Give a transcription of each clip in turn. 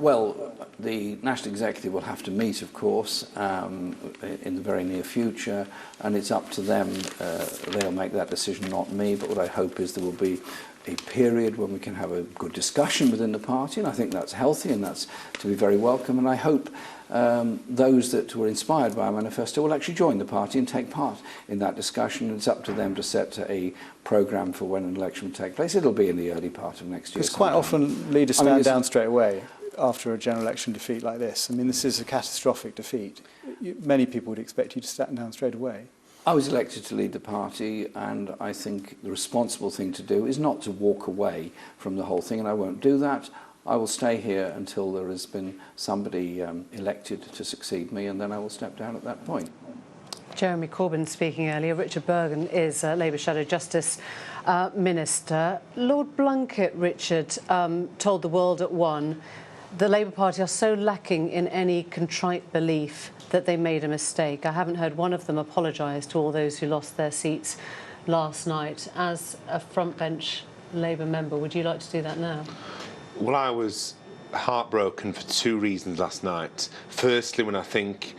Well, the National Executive will have to meet, of course, in the very near future, and it's up to them. They'll make that decision, not me, but what I hope is there will be a period when we can have a good discussion within the party, and I think that's healthy and that's to be very welcome, and I hope those that were inspired by our manifesto will actually join the party and take part in that discussion. It's up to them to set a programme for when an election will take place. It'll be in the early part of next year. Because quite often leaders stand down straight away after a general election defeat like this. I mean, this is a catastrophic defeat. Many people would expect you to stand down straight away. I was elected to lead the party, and I think the responsible thing to do is not to walk away from the whole thing, and I won't do that. I will stay here until there has been somebody elected to succeed me, and then I will step down at that point. Jeremy Corbyn speaking earlier. Richard Burgon is Labour Shadow Justice Minister. Lord Blunkett, Richard, told the World at One the Labour Party are so lacking in any contrite belief that they made a mistake. I haven't heard one of them apologise to all those who lost their seats last night. As a front bench Labour member, would you like to do that now? Well, I was heartbroken for two reasons last night. Firstly, when I think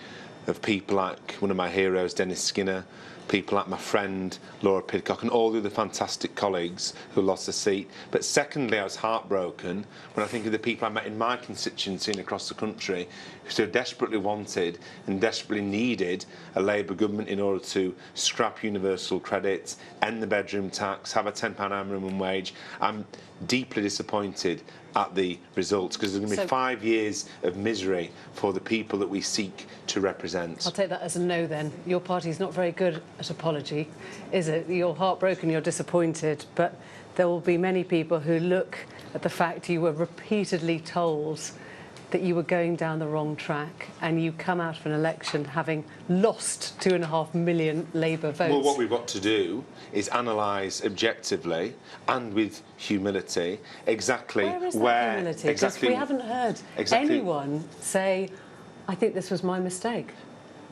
of people like one of my heroes, Dennis Skinner, people like my friend Laura Pidcock, and all the other fantastic colleagues who lost their seat. But secondly, I was heartbroken when I think of the people I met in my constituency and across the country who so desperately wanted and desperately needed a Labour government in order to scrap universal credit, end the bedroom tax, have a £10 hour minimum wage. I'm deeply disappointed at the results, because there's going to be 5 years of misery for the people that we seek to represent. I'll take that as a no then. Your party's not very good at apology, is it? You're heartbroken, you're disappointed, but there will be many people who look at the fact you were repeatedly told that you were going down the wrong track, and you come out of an election having lost 2.5 million Labour votes. Well, what we've got to do is analyse objectively and with humility exactly where humility? Exactly, we haven't heard anyone say, I think this was my mistake.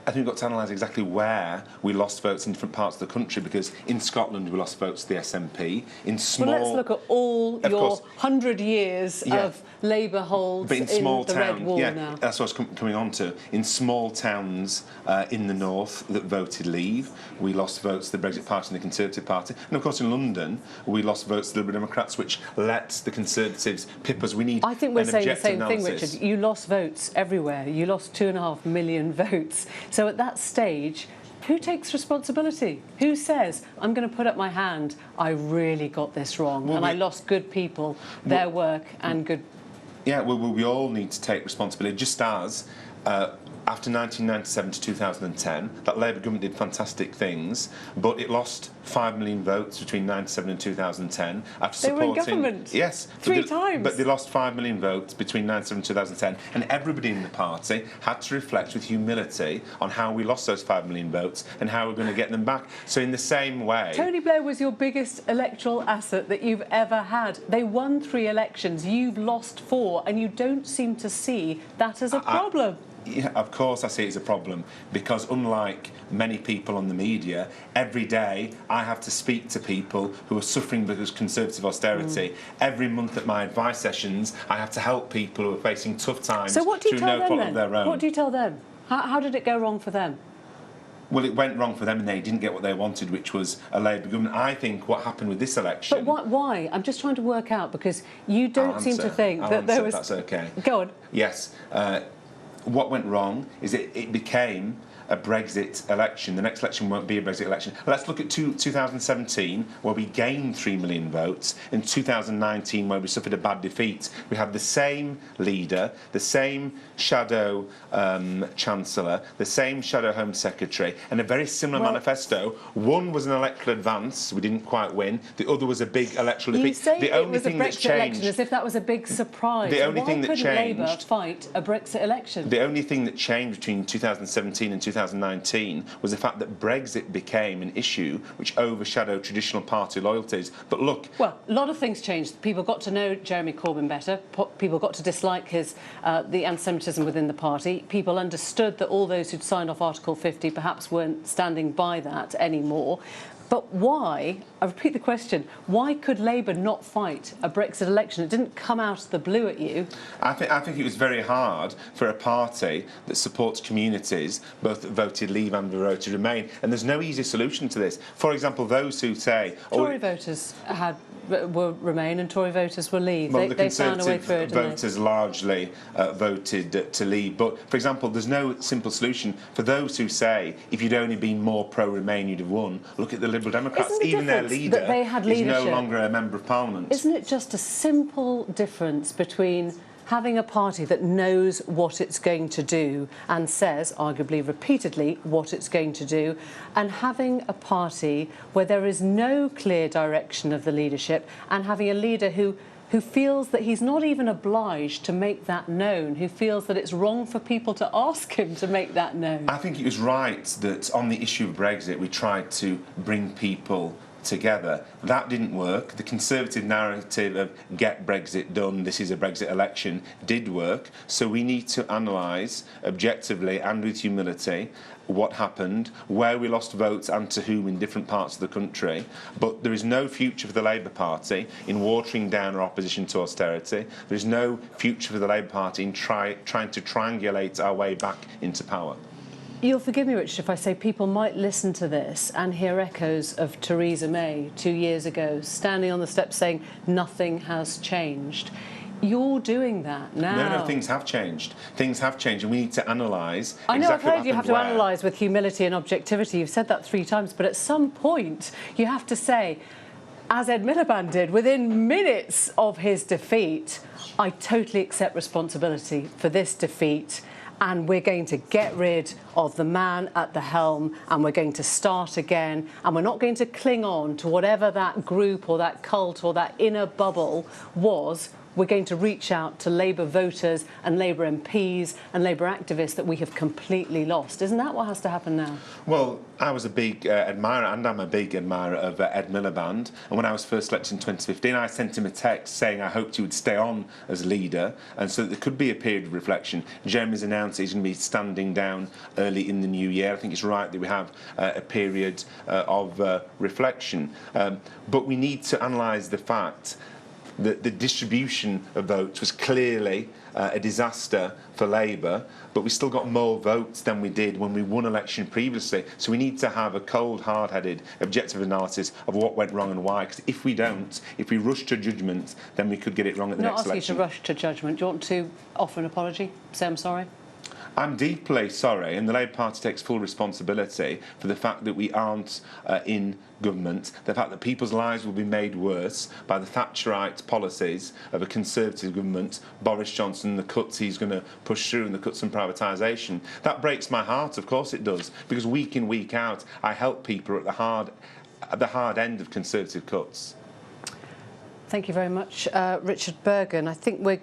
I think we've got to analyse exactly where we lost votes in different parts of the country, because in Scotland we lost votes to the SNP. In small... Well, let's look at all your 100 years of Labour holds but in small the Red Wall now. That's what I was coming on to. In small towns in the north that voted Leave, we lost votes to the Brexit Party and the Conservative Party. And of course in London, we lost votes to the Liberal Democrats, which let the Conservatives pip us. We need I think we're saying the same analysis. thing, Richard. You lost votes everywhere. You lost 2.5 million votes. So at that stage, who takes responsibility? Who says, I'm going to put up my hand, I really got this wrong, and I lost good people, their work and good... Yeah, well, we all need to take responsibility, just as after 1997 to 2010, that Labour government did fantastic things, but it lost 5 million votes between 1997 and 2010 after supporting... They were in government. Yes. Three times. But they lost 5 million votes between 1997 and 2010, and everybody in the party had to reflect with humility on how we lost those 5 million votes and how we're going to get them back. So in the same way... Tony Blair was your biggest electoral asset that you've ever had. They won 3 elections, you've lost 4, and you don't seem to see that as a problem. Yeah, of course I see it as a problem, because unlike many people on the media, every day I have to speak to people who are suffering because of Conservative austerity. Every month at my advice sessions, I have to help people who are facing tough times through no fault of their own. What do you tell them? How did it go wrong for them? Well, it went wrong for them and they didn't get what they wanted, which was a Labour government. I think what happened with this election... But why? I'm just trying to work out, because you don't seem to think that there was... That's OK. Go on. Yes. What went wrong is it became a Brexit election. The next election won't be a Brexit election. Let's look at 2017, where we gained 3 million votes, and 2019, where we suffered a bad defeat. We had the same leader, the same shadow chancellor, the same shadow home secretary, and a very similar manifesto. One was an electoral advance, we didn't quite win. The other was a big electoral defeat. You say it was a Brexit election as if that was a big surprise. The only thing that changed... Why couldn't Labour fight a Brexit election? The only thing that changed between 2017 and 2019 was the fact that Brexit became an issue which overshadowed traditional party loyalties. But look... Well, a lot of things changed. People got to know Jeremy Corbyn better. People got to dislike the anti-Semitism within the party. People understood that all those who'd signed off Article 50 perhaps weren't standing by that anymore. But why, I repeat the question, why could Labour not fight a Brexit election? It didn't come out of the blue at you. I think it was very hard for a party that supports communities, both that voted Leave and voted Remain, and there's no easy solution to this. For example, those who say... Tory voters were Remain and Tory voters were Leave. Well, they found a way through it, didn't they? Voters largely voted to Leave. But, for example, there's no simple solution. For those who say, if you'd only been more pro-Remain, you'd have won, look at the Liberal Democrats. Even their leader is no longer a Member of Parliament. Isn't it just a simple difference between having a party that knows what it's going to do and says, arguably repeatedly, what it's going to do, and having a party where there is no clear direction of the leadership, and having a leader who feels that he's not even obliged to make that known, who feels that it's wrong for people to ask him to make that known? I think it was right that on the issue of Brexit we tried to bring people together. That didn't work. The Conservative narrative of get Brexit done, this is a Brexit election, did work. So we need to analyse objectively and with humility what happened, where we lost votes and to whom in different parts of the country. But there is no future for the Labour Party in watering down our opposition to austerity. There is no future for the Labour Party in trying to triangulate our way back into power. You'll forgive me, Richard, if I say people might listen to this and hear echoes of Theresa May 2 years ago standing on the steps saying nothing has changed. You're doing that now. No, things have changed. Things have changed, and we need to analyse. I know, I've heard you have to analyse with humility and objectivity. You've said that 3 times, but at some point you have to say, as Ed Miliband did, within minutes of his defeat, I totally accept responsibility for this defeat, and we're going to get rid of the man at the helm, and we're going to start again, and we're not going to cling on to whatever that group or that cult or that inner bubble was. We're going to reach out to Labour voters and Labour MPs and Labour activists that we have completely lost. Isn't that what has to happen now? Well, I was a big admirer, and I'm a big admirer of Ed Miliband. And when I was first elected in 2015, I sent him a text saying I hoped he would stay on as leader, and so that there could be a period of reflection. Jeremy's announced he's going to be standing down early in the new year. I think it's right that we have a period of reflection. But we need to analyse the fact that the distribution of votes was clearly a disaster for Labour, but we still got more votes than we did when we won election previously. So we need to have a cold, hard-headed, objective analysis of what went wrong and why, because if we don't, if we rush to judgment, then we could get it wrong at the next election. I'm not asking you to rush to judgment. Do you want to offer an apology? Say I'm sorry? I'm deeply sorry, and the Labour Party takes full responsibility for the fact that we aren't in government, the fact that people's lives will be made worse by the Thatcherite policies of a Conservative government, Boris Johnson, the cuts he's going to push through and the cuts and privatisation. That breaks my heart, of course it does, because week in, week out, I help people at the hard end of Conservative cuts. Thank you very much, Richard Burgon. I think we're